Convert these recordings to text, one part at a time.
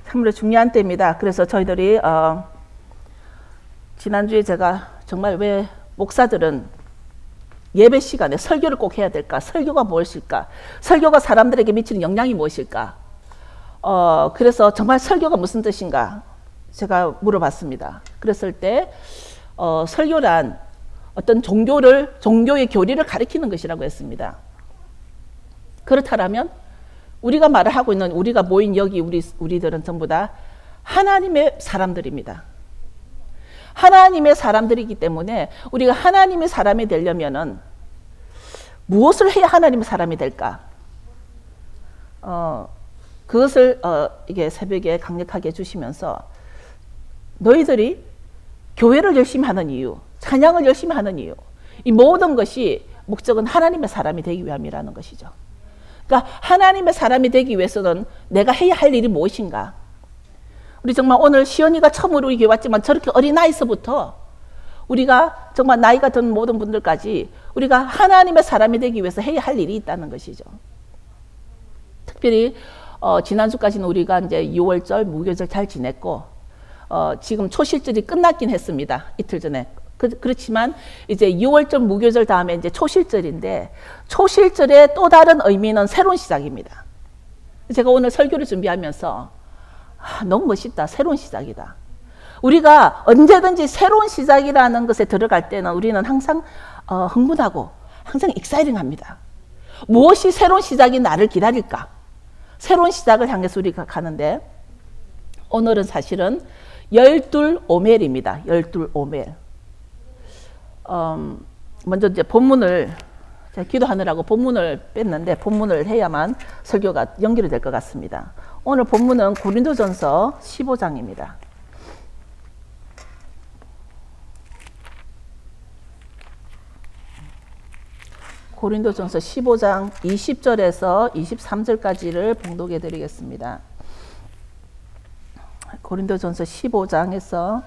참으로 중요한 때입니다. 그래서 저희들이 지난주에 제가 정말 왜 목사들은 예배 시간에 설교를 꼭 해야 될까? 설교가 무엇일까? 설교가 사람들에게 미치는 영향이 무엇일까? 그래서 정말 설교가 무슨 뜻인가? 제가 물어봤습니다. 그랬을 때 설교란 어떤 종교의 교리를 가리키는 것이라고 했습니다. 그렇다면 우리가 말을 하고 있는 우리가 모인 여기 우리들은 전부 다 하나님의 사람들입니다. 하나님의 사람들이기 때문에 우리가 하나님의 사람이 되려면은 무엇을 해야 하나님의 사람이 될까? 그것을 이게 새벽에 강력하게 해주시면서 너희들이 교회를 열심히 하는 이유, 찬양을 열심히 하는 이유, 이 모든 것이 목적은 하나님의 사람이 되기 위함이라는 것이죠. 그러니까 하나님의 사람이 되기 위해서는 내가 해야 할 일이 무엇인가? 우리 정말 오늘 시연이가 처음으로 이게 왔지만 저렇게 어린 나이서부터 우리가 정말 나이가 든 모든 분들까지 우리가 하나님의 사람이 되기 위해서 해야 할 일이 있다는 것이죠. 특별히 지난주까지는 우리가 이제 6월절 무교절 잘 지냈고 지금 초실절이 끝났긴 했습니다. 이틀 전에. 그렇지만 이제 6월절 무교절 다음에 이제 초실절인데 초실절의 또 다른 의미는 새로운 시작입니다. 제가 오늘 설교를 준비하면서 너무 멋있다. 새로운 시작이다. 우리가 언제든지 새로운 시작이라는 것에 들어갈 때는 우리는 항상 흥분하고 항상 익사이팅합니다. 무엇이 새로운 시작이 나를 기다릴까? 새로운 시작을 향해서 우리가 가는데 오늘은 사실은 12오멜입니다. 12오멜. 먼저 이제 본문을 제가 기도하느라고 본문을 뺐는데 본문을 해야만 설교가 연결이 될 것 같습니다. 오늘 본문은 고린도전서 15장입니다. 고린도전서 15장 20절에서 23절까지를 봉독해 드리겠습니다. 고린도전서 15장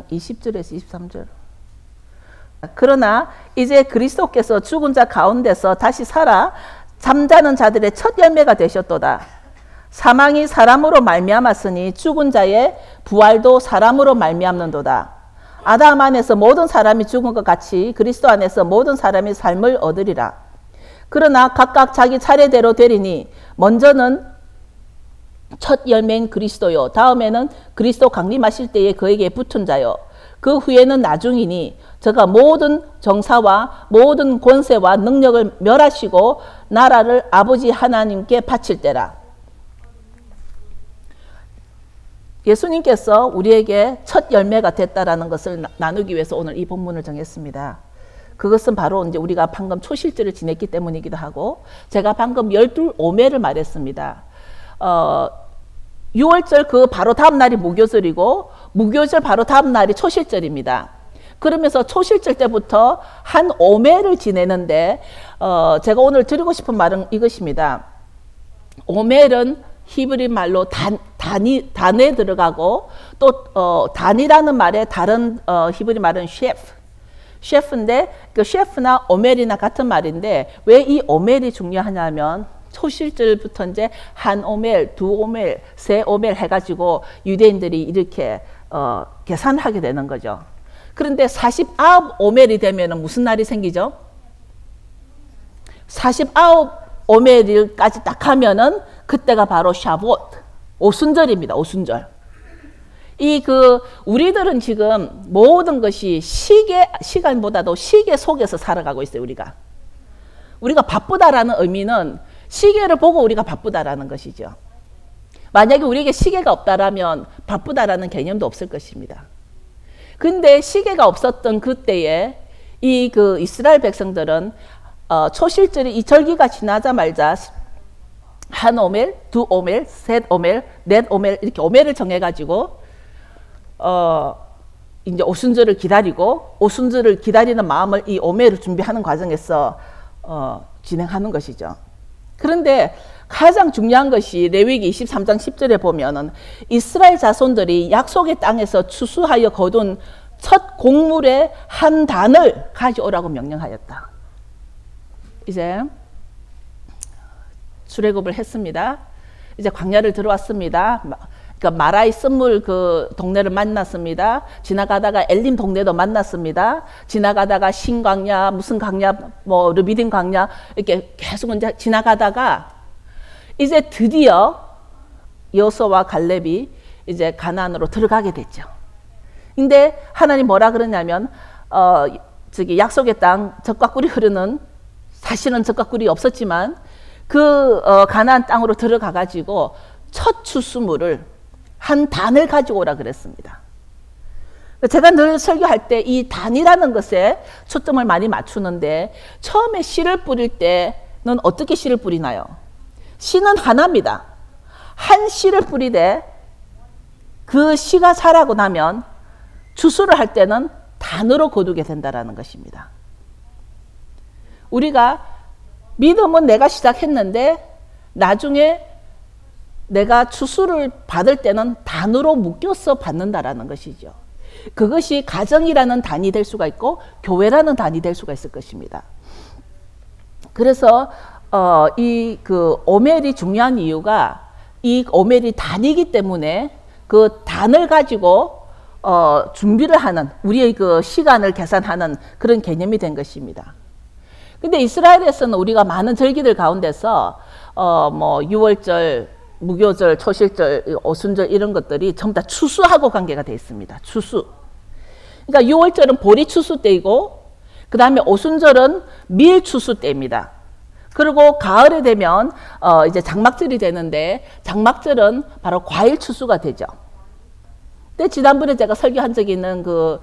20절에서 23절. 그러나 이제 그리스도께서 죽은 자 가운데서 다시 살아 잠자는 자들의 첫 열매가 되셨도다. 사망이 사람으로 말미암았으니 죽은 자의 부활도 사람으로 말미암는도다. 아담 안에서 모든 사람이 죽은 것 같이 그리스도 안에서 모든 사람이 삶을 얻으리라. 그러나 각각 자기 차례대로 되리니 먼저는 첫 열매인 그리스도요, 다음에는 그리스도 강림하실 때에 그에게 붙은 자요, 그 후에는 나중이니 저가 모든 정사와 모든 권세와 능력을 멸하시고 나라를 아버지 하나님께 바칠 때라. 예수님께서 우리에게 첫 열매가 됐다라는 것을 나누기 위해서 오늘 이 본문을 정했습니다. 그것은 바로 이제 우리가 방금 초실절을 지냈기 때문이기도 하고, 제가 방금 12오멜을 말했습니다. 6월절 그 바로 다음 날이 무교절이고 무교절 바로 다음 날이 초실절입니다. 그러면서 초실절 때부터 한 오멜을 지내는데 제가 오늘 드리고 싶은 말은 이것입니다. 오멜은 히브리 말로 단에 들어가고 또 단이라는 말의 다른 히브리 말은 셰프인데 그 셰프나 오멜이나 같은 말인데 왜 이 오멜이 중요하냐면 초실절부터 이제 한 오멜, 두 오멜, 세 오멜 해가지고 유대인들이 이렇게 계산하게 되는 거죠. 그런데 49오멜이 되면 무슨 날이 생기죠? 49오멜까지 딱 하면은 그때가 바로 샤봇, 오순절입니다. 오순절. 우리들은 지금 모든 것이 시간보다도 시계 속에서 살아가고 있어요, 우리가. 우리가 바쁘다라는 의미는 시계를 보고 우리가 바쁘다라는 것이죠. 만약에 우리에게 시계가 없다라면 바쁘다라는 개념도 없을 것입니다. 근데 시계가 없었던 그때에 이스라엘 백성들은 초실절이 이 절기가 지나자마자 한 오멜, 두 오멜, 셋 오멜, 넷 오멜 이렇게 오멜을 정해가지고 이제 오순절을 기다리고 오순절을 기다리는 마음을 이 오멜을 준비하는 과정에서 진행하는 것이죠. 그런데 가장 중요한 것이 레위기 23장 10절에 보면은 이스라엘 자손들이 약속의 땅에서 추수하여 거둔 첫 곡물의 한 단을 가져오라고 명령하였다. 이제 출애굽을 했습니다. 이제 광야를 들어왔습니다. 그러니까 마라이 쓴물 그 동네를 만났습니다. 지나가다가 엘림 동네도 만났습니다. 지나가다가 신광야, 무슨 광야, 뭐 르비딤 광야 이렇게 계속 이제 지나가다가 이제 드디어 여호수아와 갈렙이 이제 가나안으로 들어가게 됐죠. 근데 하나님 뭐라 그러냐면 저기 약속의 땅 젖과 꿀이 흐르는, 사실은 젖과 꿀이 없었지만 그 가나안 땅으로 들어가 가지고 첫 추수물을 한 단을 가지고 오라 그랬습니다. 제가 늘 설교할 때 이 단이라는 것에 초점을 많이 맞추는데, 처음에 씨를 뿌릴 때는 어떻게 씨를 뿌리나요? 씨는 하나입니다. 한 씨를 뿌리되 그 씨가 자라고 나면 추수를 할 때는 단으로 거두게 된다는 것입니다. 우리가 믿음은 내가 시작했는데 나중에 내가 추수를 받을 때는 단으로 묶여서 받는다라는 것이죠. 그것이 가정이라는 단이 될 수가 있고 교회라는 단이 될 수가 있을 것입니다. 그래서 이 그 오멜이 중요한 이유가 이 오멜이 단이기 때문에 그 단을 가지고 준비를 하는, 우리의 그 시간을 계산하는 그런 개념이 된 것입니다. 근데 이스라엘에서는 우리가 많은 절기들 가운데서 뭐 유월절, 무교절, 초실절, 오순절 이런 것들이 전부 다 추수하고 관계가 되어 있습니다. 추수. 그러니까 유월절은 보리 추수 때이고, 그 다음에 오순절은 밀 추수 때입니다. 그리고 가을에 되면 이제 장막절이 되는데, 장막절은 바로 과일 추수가 되죠. 근데 지난번에 제가 설교한 적이 있는 그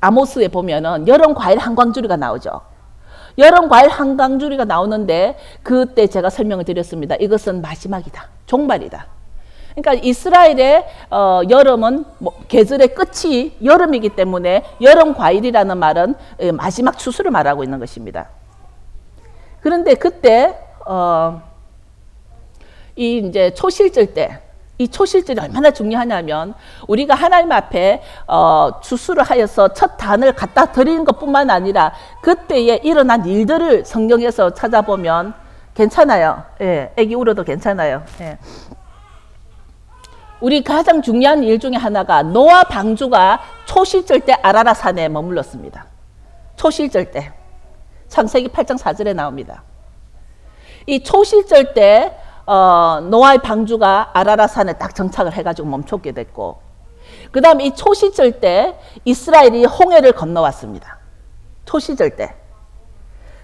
아모스에 보면은 여름 과일 한광주리가 나오죠. 여름 과일 한광주리가 나오는데 그때 제가 설명을 드렸습니다. 이것은 마지막이다, 종말이다. 그러니까 이스라엘의 여름은 뭐 계절의 끝이 여름이기 때문에 여름 과일이라는 말은 마지막 추수를 말하고 있는 것입니다. 그런데 그때 이 이제 초실절 때, 이 초실절이 얼마나 중요하냐면, 우리가 하나님 앞에 추수를 하여서 첫 단을 갖다 드리는 것뿐만 아니라 그때에 일어난 일들을 성경에서 찾아보면 괜찮아요. 예, 애기 울어도 괜찮아요. 예. 우리 가장 중요한 일 중에 하나가 노아 방주가 초실절 때 아라라 산에 머물렀습니다. 초실절 때. 창세기 8장 4절에 나옵니다. 이 초실절 때 노아의 방주가 아라라 산에 딱 정착을 해가지고 멈췄게 됐고, 그 다음에 이 초실절 때 이스라엘이 홍해를 건너왔습니다. 초실절 때.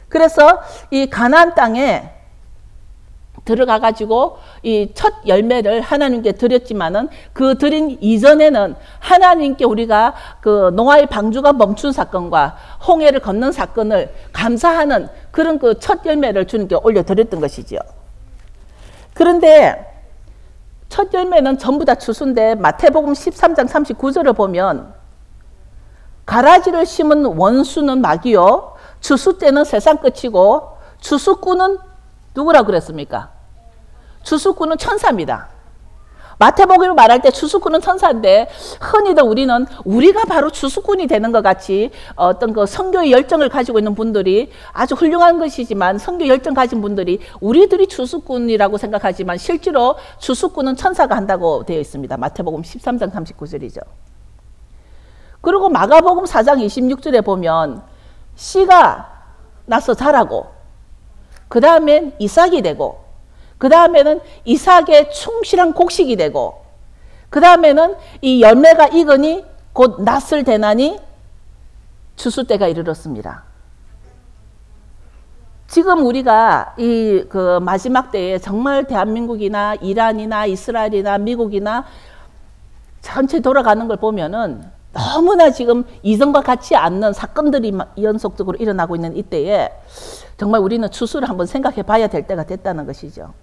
그래서 이 가나안 땅에 들어가 가지고 이 첫 열매를 하나님께 드렸지만은, 그 드린 이전에는 하나님께 우리가 그 노아의 방주가 멈춘 사건과 홍해를 건넌 사건을 감사하는 그런 그 첫 열매를 주님께 올려드렸던 것이지요. 그런데 첫 열매는 전부 다 추수인데, 마태복음 13장 39절을 보면 가라지를 심은 원수는 마귀요, 추수 때는 세상 끝이고 추수꾼은 누구라고 그랬습니까? 추수꾼은 천사입니다. 마태복음을 말할 때 추수꾼은 천사인데, 흔히들 우리는 우리가 바로 추수꾼이 되는 것 같이 어떤 그 선교의 열정을 가지고 있는 분들이 아주 훌륭한 것이지만, 선교 열정 가진 분들이 우리들이 추수꾼이라고 생각하지만 실제로 추수꾼은 천사가 한다고 되어 있습니다. 마태복음 13장 39절이죠. 그리고 마가복음 4장 26절에 보면 씨가 나서 자라고, 그 다음엔 이삭이 되고, 그 다음에는 이삭의 충실한 곡식이 되고, 그 다음에는 이 열매가 익으니 곧 낫을 대나니 추수 때가 이르렀습니다. 지금 우리가 이 그 마지막 때에 정말 대한민국이나 이란이나 이스라엘이나 미국이나 전체 돌아가는 걸 보면은 너무나 지금 이전과 같지 않는 사건들이 연속적으로 일어나고 있는 이때에 정말 우리는 추수를 한번 생각해 봐야 될 때가 됐다는 것이죠.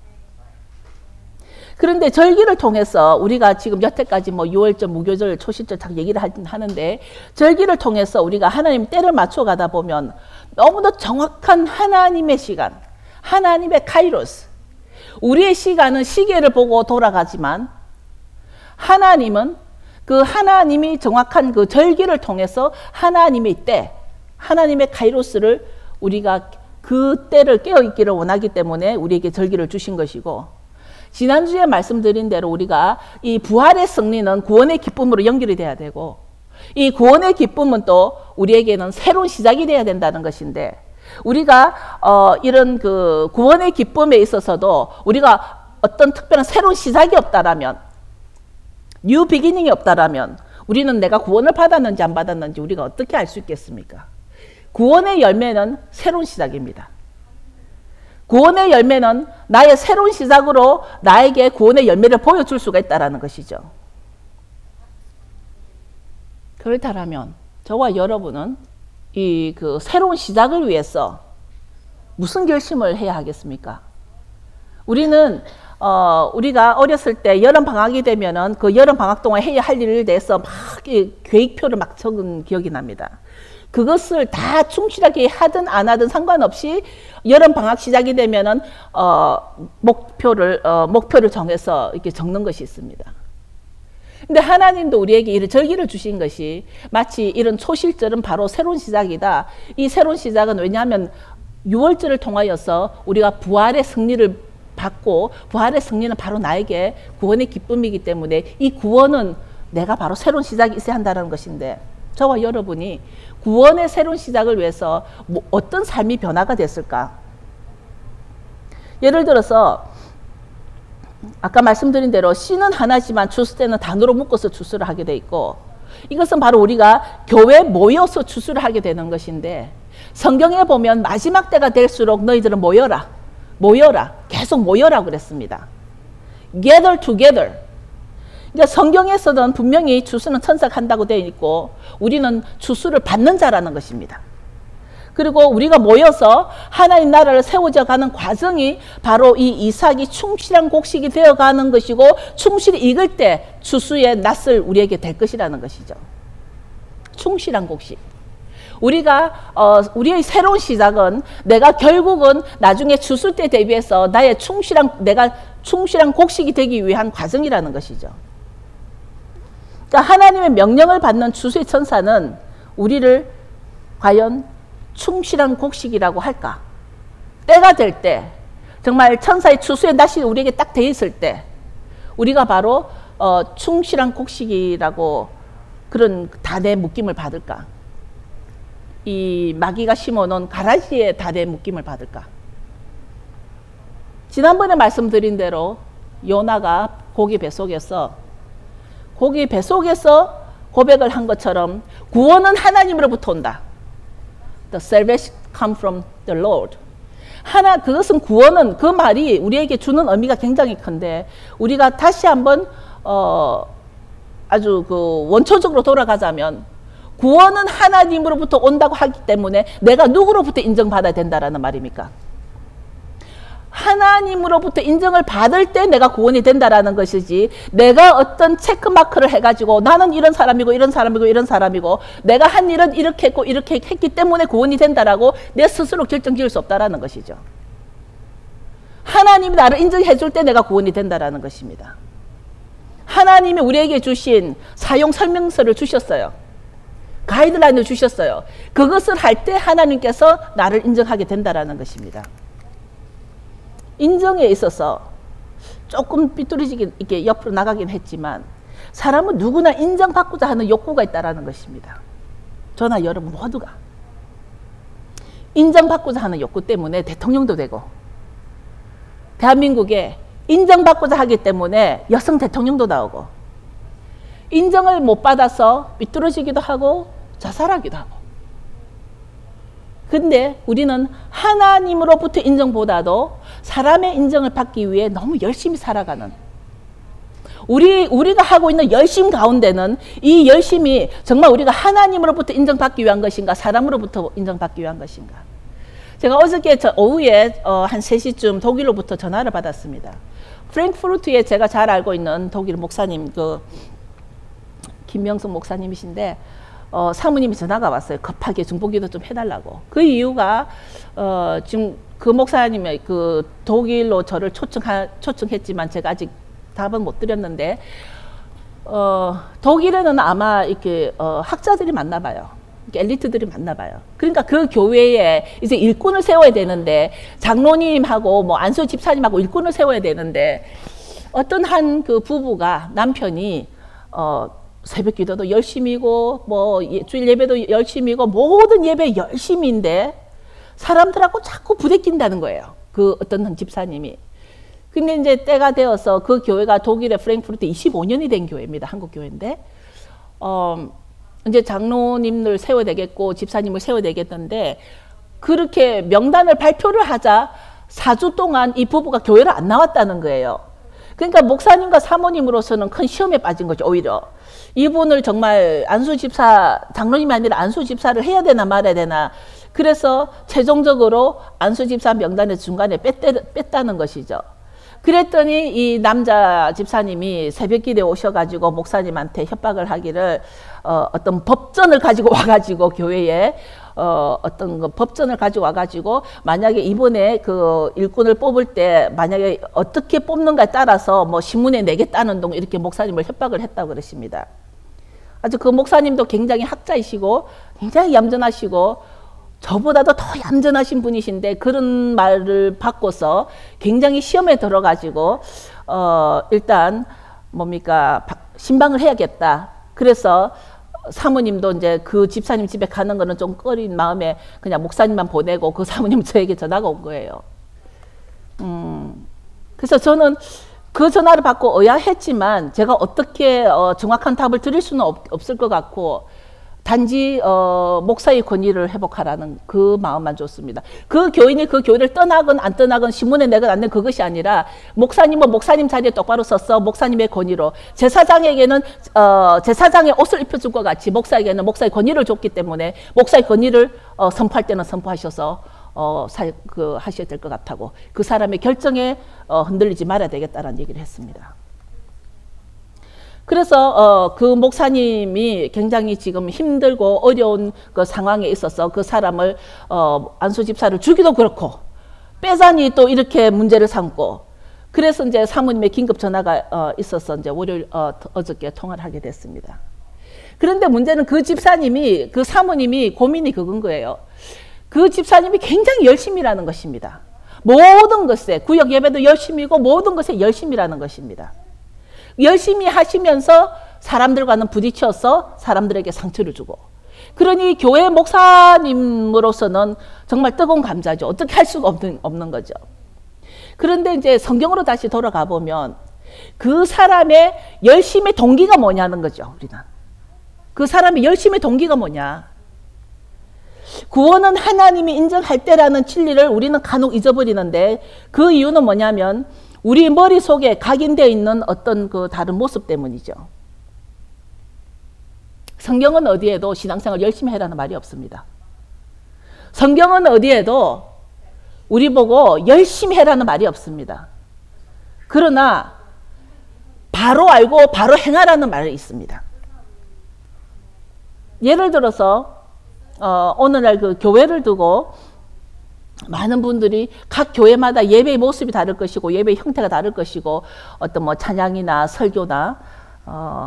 그런데 절기를 통해서 우리가 지금 여태까지 뭐 유월절, 무교절, 초실절 다 얘기를 하는데, 절기를 통해서 우리가 하나님 때를 맞춰 가다 보면 너무도 정확한 하나님의 시간, 하나님의 카이로스, 우리의 시간은 시계를 보고 돌아가지만 하나님은 그 하나님이 정확한 그 절기를 통해서 하나님의 때, 하나님의 카이로스를 우리가 그 때를 깨어있기를 원하기 때문에 우리에게 절기를 주신 것이고, 지난주에 말씀드린 대로 우리가 이 부활의 승리는 구원의 기쁨으로 연결이 돼야 되고, 이 구원의 기쁨은 또 우리에게는 새로운 시작이 돼야 된다는 것인데, 우리가 이런 그 구원의 기쁨에 있어서도 우리가 어떤 특별한 새로운 시작이 없다라면, 뉴 비기닝이 없다라면 우리는 내가 구원을 받았는지 안 받았는지 우리가 어떻게 알 수 있겠습니까? 구원의 열매는 새로운 시작입니다. 구원의 열매는 나의 새로운 시작으로 나에게 구원의 열매를 보여줄 수가 있다는 것이죠. 그렇다면 저와 여러분은 이 그 새로운 시작을 위해서 무슨 결심을 해야 하겠습니까? 우리는 우리가 어렸을 때 여름 방학이 되면은 그 여름 방학 동안 해야 할 일을 대해서 막 계획표를 막 적은 기억이 납니다. 그것을 다 충실하게 하든 안 하든 상관없이 여름 방학 시작이 되면은 목표를 정해서 이렇게 적는 것이 있습니다. 근데 하나님도 우리에게 이런 절기를 주신 것이 마치 이런 초실절은 바로 새로운 시작이다. 이 새로운 시작은 왜냐하면 6월절을 통하여서 우리가 부활의 승리를 받고, 부활의 승리는 바로 나에게 구원의 기쁨이기 때문에 이 구원은 내가 바로 새로운 시작이 있어야 한다는 것인데, 저와 여러분이 구원의 새로운 시작을 위해서 어떤 삶이 변화가 됐을까? 예를 들어서 아까 말씀드린 대로 씨는 하나지만 추수때는 단으로 묶어서 추수를 하게 돼 있고, 이것은 바로 우리가 교회에 모여서 추수를 하게 되는 것인데, 성경에 보면 마지막 때가 될수록 너희들은 모여라, 계속 모여라 그랬습니다. Gather together. 그러니까 성경에서는 분명히 추수는 천사가 한다고 되어 있고 우리는 추수를 받는 자라는 것입니다. 그리고 우리가 모여서 하나님 나라를 세워져 가는 과정이 바로 이 이삭이 충실한 곡식이 되어가는 것이고, 충실히 익을 때 추수의 낫을 우리에게 될 것이라는 것이죠. 충실한 곡식. 우리의 새로운 시작은 내가 결국은 나중에 추수 때 대비해서 내가 충실한 곡식이 되기 위한 과정이라는 것이죠. 그러니까 하나님의 명령을 받는 추수의 천사는 우리를 과연 충실한 곡식이라고 할까? 때가 될 때, 정말 천사의 추수의 낫이 우리에게 딱 돼 있을 때 우리가 바로 충실한 곡식이라고 그런 단의 묶임을 받을까? 이 마귀가 심어놓은 가라지의 단의 묶임을 받을까? 지난번에 말씀드린 대로 요나가 고기 뱃속에서 고백을 한 것처럼 구원은 하나님으로부터 온다. The salvation comes from the Lord. 그것은 구원은, 그 말이 우리에게 주는 의미가 굉장히 큰데, 우리가 다시 한번 아주 그 원초적으로 돌아가자면 구원은 하나님으로부터 온다고 하기 때문에 내가 누구로부터 인정받아야 된다라는 말입니까? 하나님으로부터 인정을 받을 때 내가 구원이 된다라는 것이지, 내가 어떤 체크마크를 해가지고 나는 이런 사람이고 이런 사람이고 이런 사람이고 내가 한 일은 이렇게 했고 이렇게 했기 때문에 구원이 된다라고 내 스스로 결정 지을 수 없다라는 것이죠. 하나님이 나를 인정해 줄 때 내가 구원이 된다라는 것입니다. 하나님이 우리에게 주신 사용 설명서를 주셨어요. 가이드라인을 주셨어요. 그것을 할 때 하나님께서 나를 인정하게 된다라는 것입니다. 인정에 있어서 조금 삐뚤어지게 이렇게 옆으로 나가긴 했지만, 사람은 누구나 인정받고자 하는 욕구가 있다라는 것입니다. 저나 여러분 모두가 인정받고자 하는 욕구 때문에 대통령도 되고, 대한민국에 인정받고자 하기 때문에 여성 대통령도 나오고, 인정을 못 받아서 삐뚤어지기도 하고 자살하기도 하고. 근데 우리는 하나님으로부터 인정보다도 사람의 인정을 받기 위해 너무 열심히 살아가는, 우리가 하고 있는 열심 가운데는 이 열심이 정말 우리가 하나님으로부터 인정받기 위한 것인가, 사람으로부터 인정받기 위한 것인가. 제가 어저께 오후에 한 3시쯤 독일로부터 전화를 받았습니다. 프랭크푸르트에 제가 잘 알고 있는 독일 목사님, 김명숙 목사님이신데, 사모님이 전화가 왔어요. 급하게 중보기도 좀 해달라고. 그 이유가 지금 그 목사님의 그 독일로 저를 초청했지만 제가 아직 답은 못 드렸는데, 독일에는 아마 이렇게 학자들이 많나 봐요. 엘리트들이 많나 봐요. 그러니까 그 교회에 이제 일꾼을 세워야 되는데, 장로님하고 뭐 안수 집사님하고 일꾼을 세워야 되는데, 어떤 한 그 부부가, 남편이 새벽 기도도 열심히고 뭐 주일 예배도 열심히고 모든 예배 열심히인데 사람들하고 자꾸 부대낀다는 거예요. 그 어떤 한 집사님이. 근데 이제 때가 되어서 그 교회가 독일의 프랭크푸르트 25년이 된 교회입니다. 한국 교회인데 이제 장로님을 세워야 되겠고 집사님을 세워야 되겠는데, 그렇게 명단을 발표를 하자 4주 동안 이 부부가 교회를 안 나왔다는 거예요. 그러니까 목사님과 사모님으로서는 큰 시험에 빠진 거죠. 오히려 이분을 정말 안수집사, 장로님이 아니라 안수집사를 해야 되나 말아야 되나. 그래서 최종적으로 안수집사 명단의 중간에 뺐다는 것이죠. 그랬더니 이 남자 집사님이 새벽기도에 오셔가지고 목사님한테 협박을 하기를 어떤 법전을 가지고 와가지고 교회에 어떤 그 법전을 가지고 와가지고 만약에 이번에 그 일꾼을 뽑을 때 만약에 어떻게 뽑는가에 따라서 뭐 신문에 내겠다는 동 이렇게 목사님을 협박을 했다고 그러십니다. 아주 그 목사님도 굉장히 학자이시고 굉장히 얌전하시고 저보다도 더 얌전하신 분이신데 그런 말을 받고서 굉장히 시험에 들어가지고 일단 뭡니까 신방을 해야겠다. 그래서 사모님도 이제 그 집사님 집에 가는 거는 좀 꺼린 마음에 그냥 목사님만 보내고 그 사모님 저에게 전화가 온 거예요. 그래서 저는 그 전화를 받고 의아했지만 제가 어떻게 정확한 답을 드릴 수는 없을 것 같고 단지 목사의 권위를 회복하라는 그 마음만 줬습니다. 그 교인이 그 교회를 떠나건 안 떠나건 신문에 내건 안 내건 그것이 아니라 목사님은 목사님 자리에 똑바로 섰어 목사님의 권위로, 제사장에게는 제사장의 옷을 입혀줄 것 같이 목사에게는 목사의 권위를 줬기 때문에 목사의 권위를 선포할 때는 선포하셔서 하셔야 될 것 같다고, 그 사람의 결정에 흔들리지 말아야 되겠다라는 얘기를 했습니다. 그래서 그 목사님이 굉장히 지금 힘들고 어려운 그 상황에 있어서 그 사람을 안수집사를 주기도 그렇고 빼자니 또 이렇게 문제를 삼고, 그래서 이제 사모님의 긴급 전화가 있어서 이제 월요일 어저께 통화를 하게 됐습니다. 그런데 문제는 그 집사님이, 그 사모님이 고민이 그건 거예요. 그 집사님이 굉장히 열심히라는 것입니다. 모든 것에 구역 예배도 열심히고 모든 것에 열심히라는 것입니다. 열심히 하시면서 사람들과는 부딪혀서 사람들에게 상처를 주고, 그러니 교회 목사님으로서는 정말 뜨거운 감자죠. 어떻게 할 수가 없는 거죠. 그런데 이제 성경으로 다시 돌아가 보면 그 사람의 열심의 동기가 뭐냐는 거죠. 우리는 그 사람의 열심의 동기가 뭐냐. 구원은 하나님이 인정할 때라는 진리를 우리는 간혹 잊어버리는데, 그 이유는 뭐냐면 우리 머릿속에 각인되어 있는 어떤 그 다른 모습 때문이죠. 성경은 어디에도 신앙생활 열심히 해라는 말이 없습니다. 성경은 어디에도 우리 보고 열심히 해라는 말이 없습니다. 그러나 바로 알고 바로 행하라는 말이 있습니다. 예를 들어서 오늘날 그 교회를 두고 많은 분들이 각 교회마다 예배의 모습이 다를 것이고 예배의 형태가 다를 것이고 어떤 뭐 찬양이나 설교나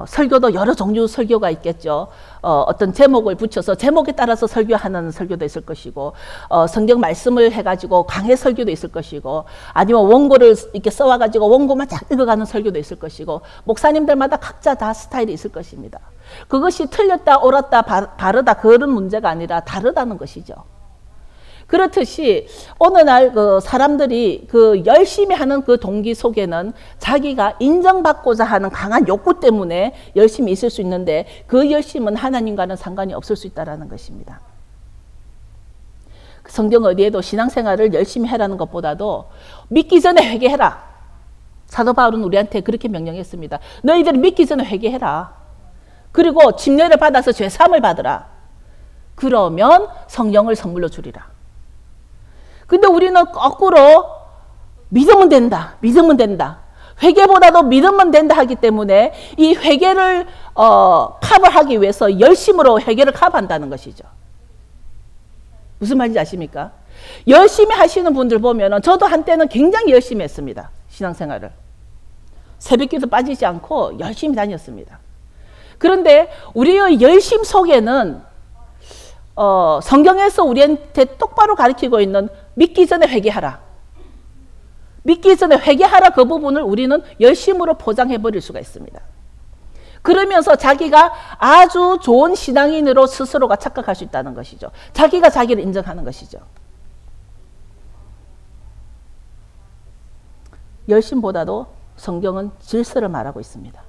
설교도 여러 종류 설교가 있겠죠. 어떤 제목을 붙여서 제목에 따라서 설교하는 설교도 있을 것이고 성경 말씀을 해가지고 강해 설교도 있을 것이고 아니면 원고를 이렇게 써와가지고 원고만 쫙 읽어가는 설교도 있을 것이고 목사님들마다 각자 다 스타일이 있을 것입니다. 그것이 틀렸다 옳았다 바르다 그런 문제가 아니라 다르다는 것이죠. 그렇듯이 오늘날 그 사람들이 그 열심히 하는 그 동기 속에는 자기가 인정받고자 하는 강한 욕구 때문에 열심히 있을 수 있는데 그 열심은 하나님과는 상관이 없을 수 있다는 것입니다. 성경 어디에도 신앙생활을 열심히 해라는 것보다도 믿기 전에 회개해라. 사도 바울은 우리한테 그렇게 명령했습니다. 너희들이 믿기 전에 회개해라. 그리고 침례를 받아서 죄사함을 받으라. 그러면 성령을 선물로 주리라. 근데 우리는 거꾸로 믿으면 된다. 믿으면 된다. 회개보다도 믿으면 된다 하기 때문에 이 회개를 커버하기 위해서 열심으로 회개를 커버한다는 것이죠. 무슨 말인지 아십니까? 열심히 하시는 분들 보면 저도 한때는 굉장히 열심히 했습니다. 신앙생활을. 새벽기도 빠지지 않고 열심히 다녔습니다. 그런데 우리의 열심 속에는 성경에서 우리한테 똑바로 가르치고 있는 믿기 전에 회개하라. 믿기 전에 회개하라 그 부분을 우리는 열심으로 포장해 버릴 수가 있습니다. 그러면서 자기가 아주 좋은 신앙인으로 스스로가 착각할 수 있다는 것이죠. 자기가 자기를 인정하는 것이죠. 열심보다도 성경은 질서를 말하고 있습니다.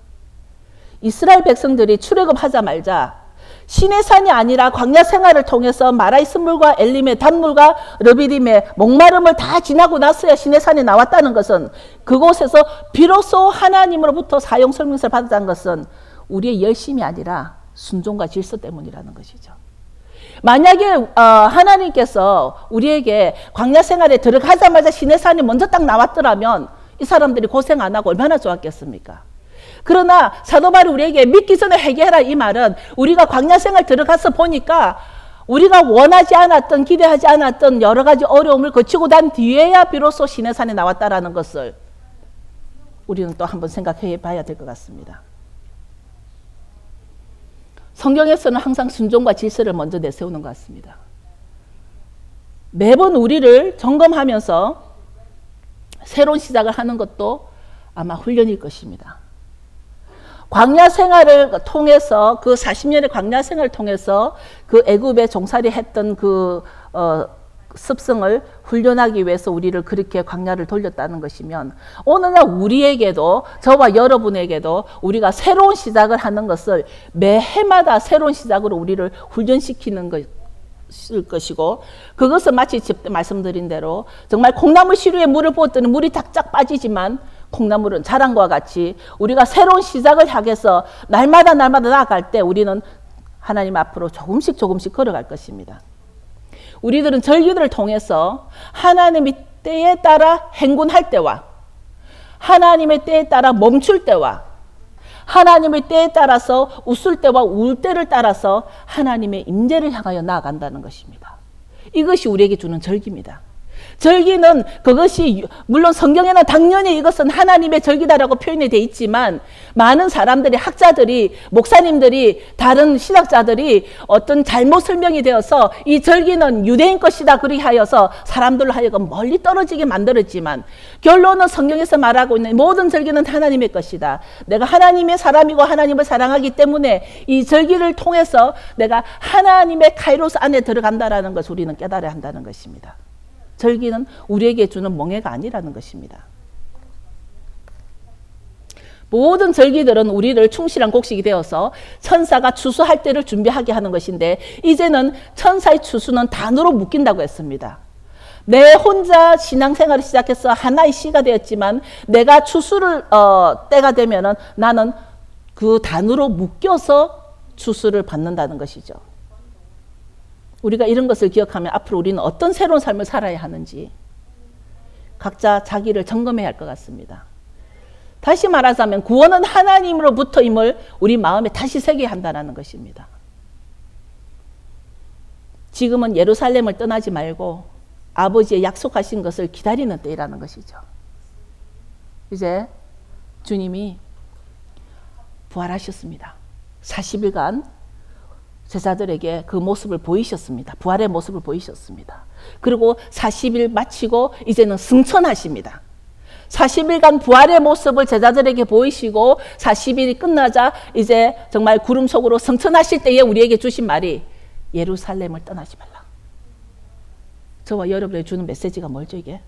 이스라엘 백성들이 출애굽하자 말자 신의 산이 아니라 광야 생활을 통해서 마라의 쓴물과 엘림의 단물과 르비딤의 목마름을 다 지나고 나서야 신의 산에 나왔다는 것은, 그곳에서 비로소 하나님으로부터 사용 설명서를 받았다는 것은 우리의 열심이 아니라 순종과 질서 때문이라는 것이죠. 만약에 하나님께서 우리에게 광야 생활에 들어가자마자 신의 산이 먼저 딱 나왔더라면 이 사람들이 고생 안 하고 얼마나 좋았겠습니까? 그러나 사도 바울이 우리에게 믿기 전에 회개하라 이 말은, 우리가 광야 생활 들어가서 보니까 우리가 원하지 않았던, 기대하지 않았던 여러 가지 어려움을 거치고 난 뒤에야 비로소 신의 산에 나왔다라는 것을 우리는 또 한번 생각해 봐야 될 것 같습니다. 성경에서는 항상 순종과 질서를 먼저 내세우는 것 같습니다. 매번 우리를 점검하면서 새로운 시작을 하는 것도 아마 훈련일 것입니다. 광야 생활을 통해서, 그 40년의 광야 생활을 통해서 그 애굽에 종살이 했던 그 습성을 훈련하기 위해서 우리를 그렇게 광야를 돌렸다는 것이면, 오늘날 우리에게도, 저와 여러분에게도 우리가 새로운 시작을 하는 것을 매해마다 새로운 시작으로 우리를 훈련시키는 것이고, 그것은 마치 집 말씀드린 대로 정말 콩나물 시루에 물을 부었더니 물이 탁쫙 빠지지만 콩나물은 자랑과 같이 우리가 새로운 시작을 향해서 날마다 나아갈 때 우리는 하나님 앞으로 조금씩 걸어갈 것입니다. 우리들은 절기들을 통해서 하나님의 때에 따라 행군할 때와 하나님의 때에 따라 멈출 때와 하나님의 때에 따라서 웃을 때와 울 때를 따라서 하나님의 임재를 향하여 나아간다는 것입니다. 이것이 우리에게 주는 절기입니다. 절기는 그것이, 물론 성경에는 당연히 이것은 하나님의 절기다라고 표현이 되어 있지만, 많은 사람들이, 학자들이, 목사님들이, 다른 신학자들이 어떤 잘못 설명이 되어서 이 절기는 유대인 것이다 그리하여서 사람들로 하여금 멀리 떨어지게 만들었지만, 결론은 성경에서 말하고 있는 모든 절기는 하나님의 것이다. 내가 하나님의 사람이고 하나님을 사랑하기 때문에 이 절기를 통해서 내가 하나님의 카이로스 안에 들어간다라는 것을 우리는 깨달아야 한다는 것입니다. 절기는 우리에게 주는 멍해가 아니라는 것입니다. 모든 절기들은 우리를 충실한 곡식이 되어서 천사가 추수할 때를 준비하게 하는 것인데, 이제는 천사의 추수는 단으로 묶인다고 했습니다. 내 혼자 신앙생활을 시작해서 하나의 씨가 되었지만, 내가 추수를 때가 되면은 나는 그 단으로 묶여서 추수를 받는다는 것이죠. 우리가 이런 것을 기억하면 앞으로 우리는 어떤 새로운 삶을 살아야 하는지 각자 자기를 점검해야 할 것 같습니다. 다시 말하자면 구원은 하나님으로부터임을 우리 마음에 다시 새겨야 한다는 것입니다. 지금은 예루살렘을 떠나지 말고 아버지의 약속하신 것을 기다리는 때라는 것이죠. 이제 주님이 부활하셨습니다. 40일간 제자들에게 그 모습을 보이셨습니다. 부활의 모습을 보이셨습니다. 그리고 40일 마치고 이제는 승천하십니다. 40일간 부활의 모습을 제자들에게 보이시고 40일이 끝나자 이제 정말 구름 속으로 승천하실 때에 우리에게 주신 말이 예루살렘을 떠나지 말라. 저와 여러분에게 주는 메시지가 뭘죠 이게?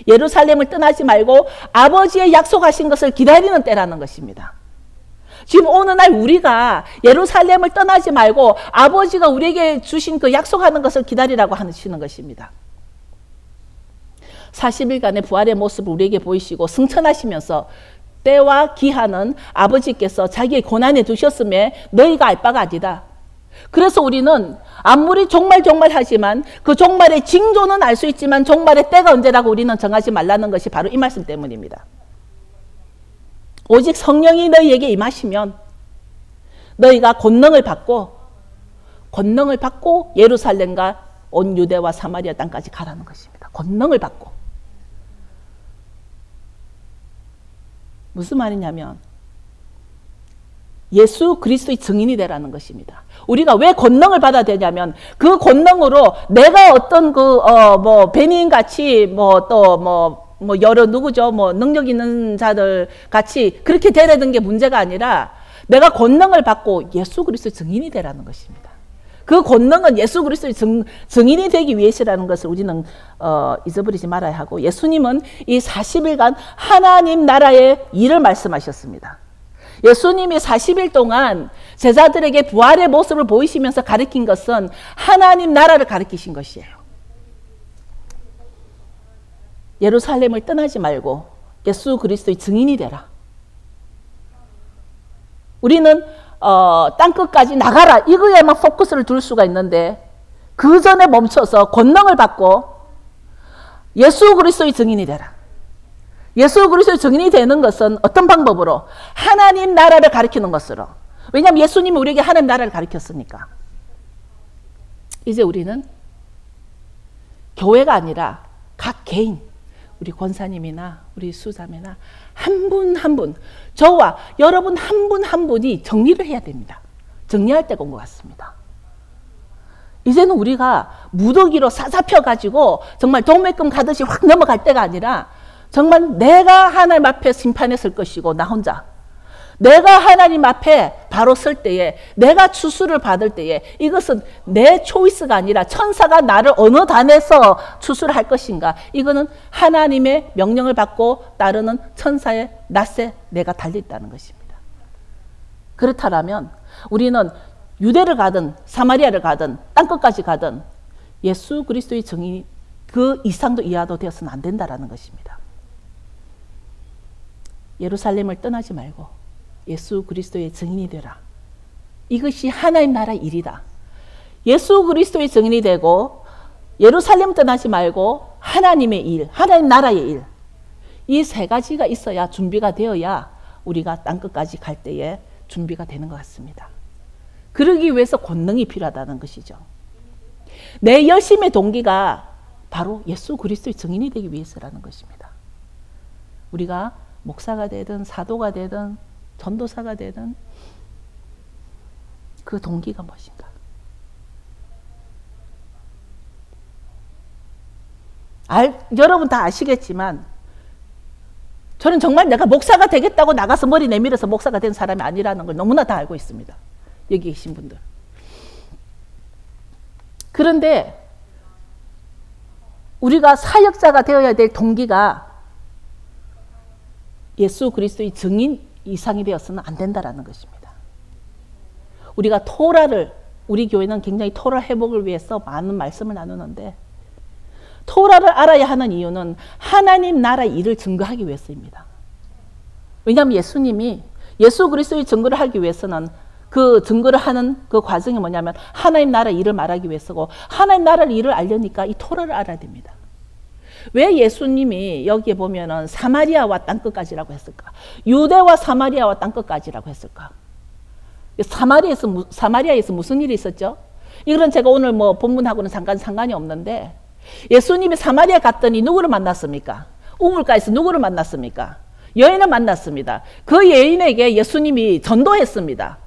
예루살렘을 떠나지 말고 아버지의 약속하신 것을 기다리는 때라는 것입니다. 지금 오늘날 우리가 예루살렘을 떠나지 말고 아버지가 우리에게 주신 그 약속하는 것을 기다리라고 하시는 것입니다. 40일간의 부활의 모습을 우리에게 보이시고 승천하시면서 때와 기한은 아버지께서 자기의 고난에 두셨음에 너희가 알 바가 아니다. 그래서 우리는 아무리 종말 하지만 그 종말의 징조는 알 수 있지만 종말의 때가 언제라고 우리는 정하지 말라는 것이 바로 이 말씀 때문입니다. 오직 성령이 너희에게 임하시면 너희가 권능을 받고 예루살렘과 온 유대와 사마리아 땅까지 가라는 것입니다. 권능을 받고. 무슨 말이냐면 예수 그리스도의 증인이 되라는 것입니다. 우리가 왜 권능을 받아야 되냐면 그 권능으로 내가 어떤 베니인 같이 여러 누구죠? 능력 있는 자들 같이 그렇게 되려는 게 문제가 아니라 내가 권능을 받고 예수 그리스도의 증인이 되라는 것입니다. 그 권능은 예수 그리스도의 증인이 되기 위해서라는 것을 우리는 잊어버리지 말아야 하고, 예수님은 이 40일간 하나님 나라의 일을 말씀하셨습니다. 예수님이 40일 동안 제자들에게 부활의 모습을 보이시면서 가르친 것은 하나님 나라를 가르치신 것이에요. 예루살렘을 떠나지 말고 예수 그리스도의 증인이 되라. 우리는 땅끝까지 나가라 이거에만 포커스를 둘 수가 있는데, 그 전에 멈춰서 권능을 받고 예수 그리스도의 증인이 되라. 예수 그리스도의 증인이 되는 것은 어떤 방법으로? 하나님 나라를 가리키는 것으로. 왜냐하면 예수님이 우리에게 하나님 나라를 가리켰으니까. 이제 우리는 교회가 아니라 각 개인, 우리 권사님이나 우리 수자매나 한 분 한 분, 저와 여러분 한 분 한 분이 정리를 해야 됩니다. 정리할 때가 온 것 같습니다. 이제는 우리가 무더기로 사잡혀가지고 정말 동맥금 가듯이 확 넘어갈 때가 아니라, 정말 내가 하나님 앞에 심판에 설 것이고, 나 혼자 내가 하나님 앞에 바로 설 때에, 내가 추수를 받을 때에, 이것은 내 초이스가 아니라 천사가 나를 어느 단에서 추수를 할 것인가, 이거는 하나님의 명령을 받고 따르는 천사의 낫에 내가 달려있다는 것입니다. 그렇다면 우리는 유대를 가든 사마리아를 가든 땅끝까지 가든 예수 그리스도의 증인이 그 이상도 이하도 되어서는 안 된다는 것입니다. 예루살렘을 떠나지 말고 예수 그리스도의 증인이 되라. 이것이 하나님 나라의 일이다. 예수 그리스도의 증인이 되고 예루살렘 떠나지 말고 하나님의 일, 하나님 나라의 일, 이 세 가지가 있어야 준비가 되어야 우리가 땅끝까지 갈 때에 준비가 되는 것 같습니다. 그러기 위해서 권능이 필요하다는 것이죠. 내 열심의 동기가 바로 예수 그리스도의 증인이 되기 위해서라는 것입니다. 우리가 목사가 되든 사도가 되든 전도사가 되든 그 동기가 무엇인가? 여러분 다 아시겠지만 저는 정말 내가 목사가 되겠다고 나가서 머리 내밀어서 목사가 된 사람이 아니라는 걸 너무나 다 알고 있습니다. 여기 계신 분들. 그런데 우리가 사역자가 되어야 될 동기가 예수 그리스도의 증인 이상이 되어서는 안 된다는 것입니다. 우리가 토라를, 우리 교회는 굉장히 토라 회복을 위해서 많은 말씀을 나누는데, 토라를 알아야 하는 이유는 하나님 나라의 일을 증거하기 위해서입니다. 왜냐하면 예수님이 예수 그리스도의 증거를 하기 위해서는 그 증거를 하는 그 과정이 뭐냐면 하나님 나라의 일을 말하기 위해서고, 하나님 나라의 일을 알려니까 이 토라를 알아야 됩니다. 왜 예수님이 여기에 보면은 사마리아와 땅끝까지라고 했을까? 유대와 사마리아와 땅끝까지라고 했을까? 사마리아에서 무슨 일이 있었죠? 이거는 제가 오늘 본문하고는 상관이 없는데, 예수님이 사마리아 갔더니 누구를 만났습니까? 우물가에서 누구를 만났습니까? 여인을 만났습니다. 그 여인에게 예수님이 전도했습니다.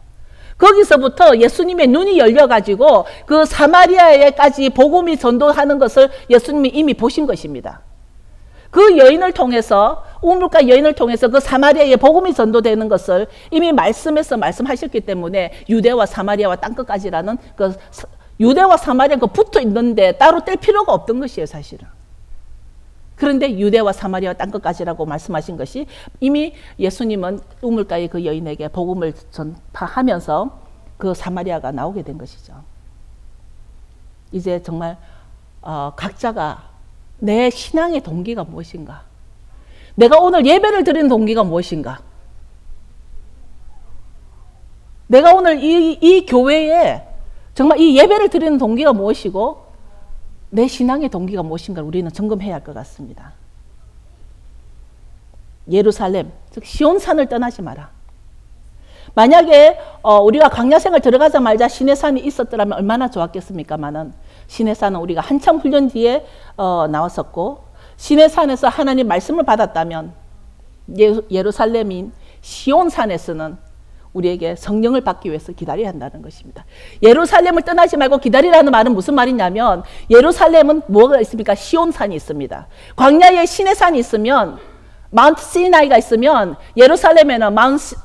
거기서부터 예수님의 눈이 열려가지고 그 사마리아에까지 복음이 전도하는 것을 예수님이 이미 보신 것입니다. 그 여인을 통해서, 우물가 여인을 통해서 그 사마리아에 복음이 전도되는 것을 이미 말씀에서 말씀하셨기 때문에 유대와 사마리아와 땅끝까지라는 그 유대와 사마리아가 붙어 있는데 따로 뗄 필요가 없던 것이에요, 사실은. 그런데 유대와 사마리아와 땅끝까지라고 말씀하신 것이 이미 예수님은 우물가의 그 여인에게 복음을 전파하면서 그 사마리아가 나오게 된 것이죠. 이제 정말 각자가 내 신앙의 동기가 무엇인가? 내가 오늘 예배를 드리는 동기가 무엇인가? 내가 오늘 이 교회에 정말 이 예배를 드리는 동기가 무엇이고 내 신앙의 동기가 무엇인가를 우리는 점검해야 할 것 같습니다. 예루살렘, 즉 시온산을 떠나지 마라. 만약에 우리가 광야생을 들어가자마자 시내산이 있었더라면 얼마나 좋았겠습니까마는, 시내산은 우리가 한참 훈련 뒤에 나왔었고, 시내산에서 하나님 말씀을 받았다면 예루살렘인 시온산에서는 우리에게 성령을 받기 위해서 기다려야 한다는 것입니다. 예루살렘을 떠나지 말고 기다리라는 말은 무슨 말이냐면 예루살렘은 뭐가 있습니까? 시온산이 있습니다. 광야에 신의 산이 있으면 마운트 시나이가 있으면 예루살렘에는 마운트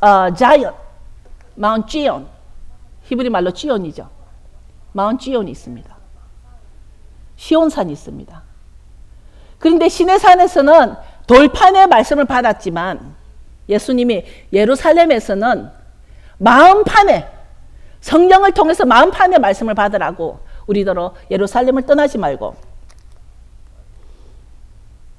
지온, 히브리 말로 지온이죠. 마운트 지온이 있습니다. 시온산이 있습니다. 그런데 신의 산에서는 돌판의 말씀을 받았지만 예수님이 예루살렘에서는 마음판에 성령을 통해서 마음판의 말씀을 받으라고 우리더러 예루살렘을 떠나지 말고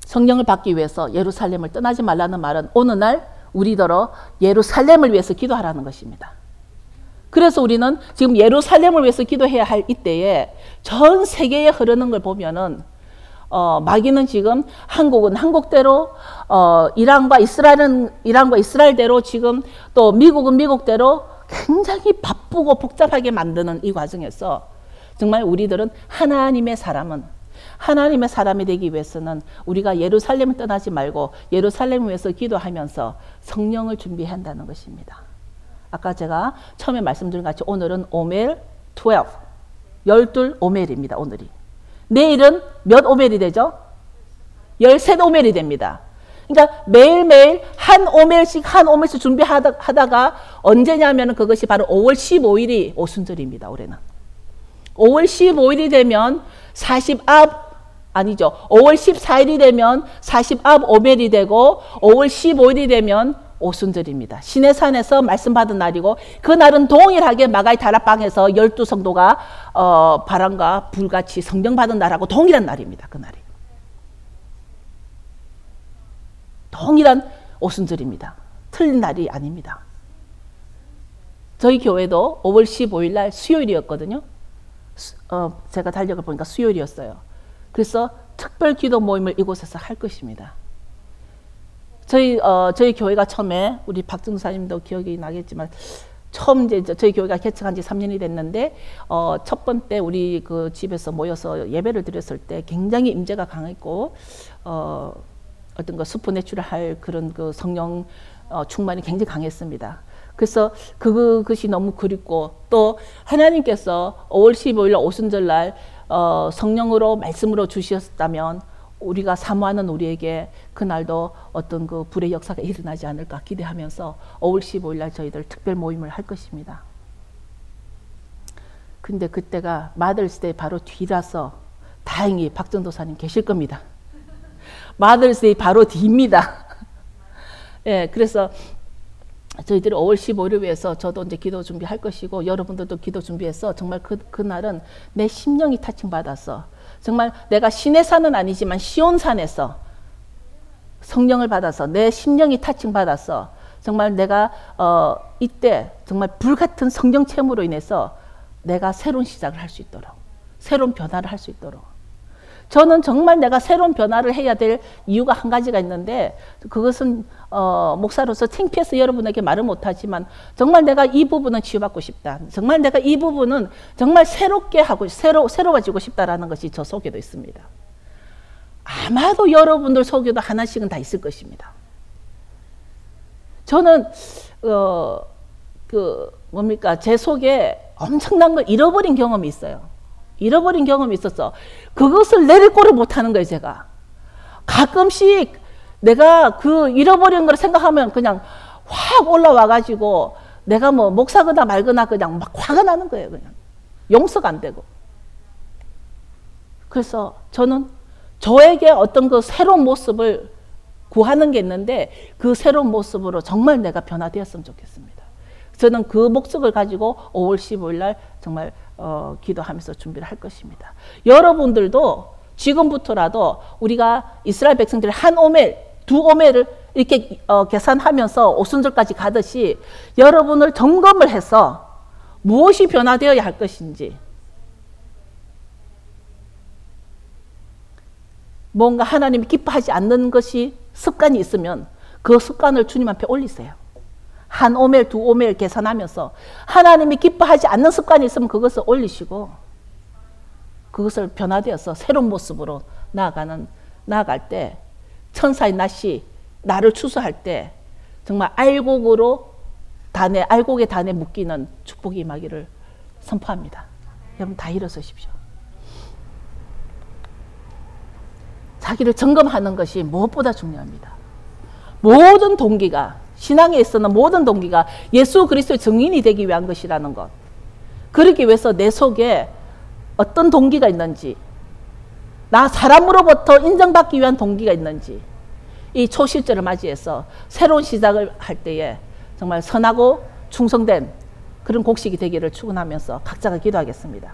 성령을 받기 위해서 예루살렘을 떠나지 말라는 말은 어느 날 우리더러 예루살렘을 위해서 기도하라는 것입니다. 그래서 우리는 지금 예루살렘을 위해서 기도해야 할 이때에 전 세계에 흐르는 걸 보면은 마귀는 지금 한국은 한국대로 이란과 이스라엘은 이란과 이스라엘대로 지금 또 미국은 미국대로 굉장히 바쁘고 복잡하게 만드는 이 과정에서 정말 우리들은 하나님의 사람이 되기 위해서는 우리가 예루살렘을 떠나지 말고 예루살렘을 위해서 기도하면서 성령을 준비해야 한다는 것입니다. 아까 제가 처음에 말씀드린 같이 오늘은 오멜 12 오멜입니다. 오늘이. 내일은 몇 오멜이 되죠? 13 오멜이 됩니다. 그러니까 매일매일 한 오멜씩 준비하다가 언제냐면 그것이 바로 5월 15일이 오순절입니다. 올해는. 5월 15일이 되면 5월 14일이 되면 40압 오멜이 되고 5월 15일이 되면 오순절입니다. 신의 산에서 말씀 받은 날이고 그날은 동일하게 마가의 다락방에서 12성도가 바람과 불같이 성령 받은 날하고 동일한 날입니다. 그날이. 동일한 오순절입니다. 틀린 날이 아닙니다. 저희 교회도 5월 15일 날 수요일이었거든요. 제가 달력을 보니까 수요일이었어요. 그래서 특별 기도 모임을 이곳에서 할 것입니다. 저희 교회가 처음에 우리 박정사님도 기억이 나겠지만 처음 이제 저희 교회가 개척한 지 3년이 됐는데 첫 번째 우리 그 집에서 모여서 예배를 드렸을 때 굉장히 임재가 강했고 어떤 거 슈퍼내추럴 할 그런 그 성령 충만이 굉장히 강했습니다. 그래서 그것이 너무 그립고 또 하나님께서 5월 15일 오순절 날 성령으로 말씀으로 주셨다면 우리가 사모하는 우리에게 그날도 어떤 그 불의 역사가 일어나지 않을까 기대하면서 5월 15일 날 저희들 특별 모임을 할 것입니다. 근데 그때가 마더스데이 바로 뒤라서 다행히 박전도사님 계실 겁니다. 마더스데이 바로 뒤입니다. 예, 그래서 저희들이 5월 15일을 위해서 저도 이제 기도 준비할 것이고 여러분들도 기도 준비해서 정말 그날은 내 심령이 타칭받아서 정말 내가 신의 산은 아니지만 시온산에서 성령을 받아서 내 심령이 타칭받아서 정말 내가 이때 정말 불같은 성령 체험으로 인해서 내가 새로운 시작을 할 수 있도록 새로운 변화를 할 수 있도록 저는 정말 내가 새로운 변화를 해야 될 이유가 한 가지가 있는데 그것은 목사로서 창피해서 여러분에게 말을 못하지만 정말 내가 이 부분은 치유받고 싶다. 정말 내가 이 부분은 정말 새롭게 하고 새로워지고 싶다라는 것이 저 속에도 있습니다. 아마도 여러분들 속에도 하나씩은 다 있을 것입니다. 저는 제 속에 엄청난 걸 잃어버린 경험이 있어요. 잃어버린 경험이 있었어. 그것을 내릴 꼴을 못하는 거예요, 제가. 가끔씩 내가 그 잃어버린 걸 생각하면 그냥 확 올라와가지고 내가 뭐 목사거나 말거나 그냥 막 화가 나는 거예요, 그냥. 용서가 안 되고. 그래서 저는 저에게 어떤 그 새로운 모습을 구하는 게 있는데 그 새로운 모습으로 정말 내가 변화되었으면 좋겠습니다. 저는 그 목적을 가지고 5월 15일 날 정말 기도하면서 준비를 할 것입니다. 여러분들도 지금부터라도 우리가 이스라엘 백성들이 한 오멜, 두 오멜을 이렇게 계산하면서 오순절까지 가듯이 여러분을 점검을 해서 무엇이 변화되어야 할 것인지 뭔가 하나님이 기뻐하지 않는 것이 습관이 있으면 그 습관을 주님 앞에 올리세요. 한 오멜, 두 오멜 계산하면서 하나님이 기뻐하지 않는 습관이 있으면 그것을 올리시고 그것을 변화되어서 새로운 모습으로 나아갈 때 천사의 낫이 나를 추수할 때 정말 알곡으로 단에 알곡의 단에 묶이는 축복이 임하기를 선포합니다. 여러분 다 일어서십시오. 자기를 점검하는 것이 무엇보다 중요합니다. 모든 동기가, 신앙에 있어서는 모든 동기가 예수 그리스도의 증인이 되기 위한 것이라는 것. 그러기 위해서 내 속에 어떤 동기가 있는지, 나 사람으로부터 인정받기 위한 동기가 있는지, 이 초실절을 맞이해서 새로운 시작을 할 때에 정말 선하고 충성된 그런 곡식이 되기를 축원하면서 각자가 기도하겠습니다.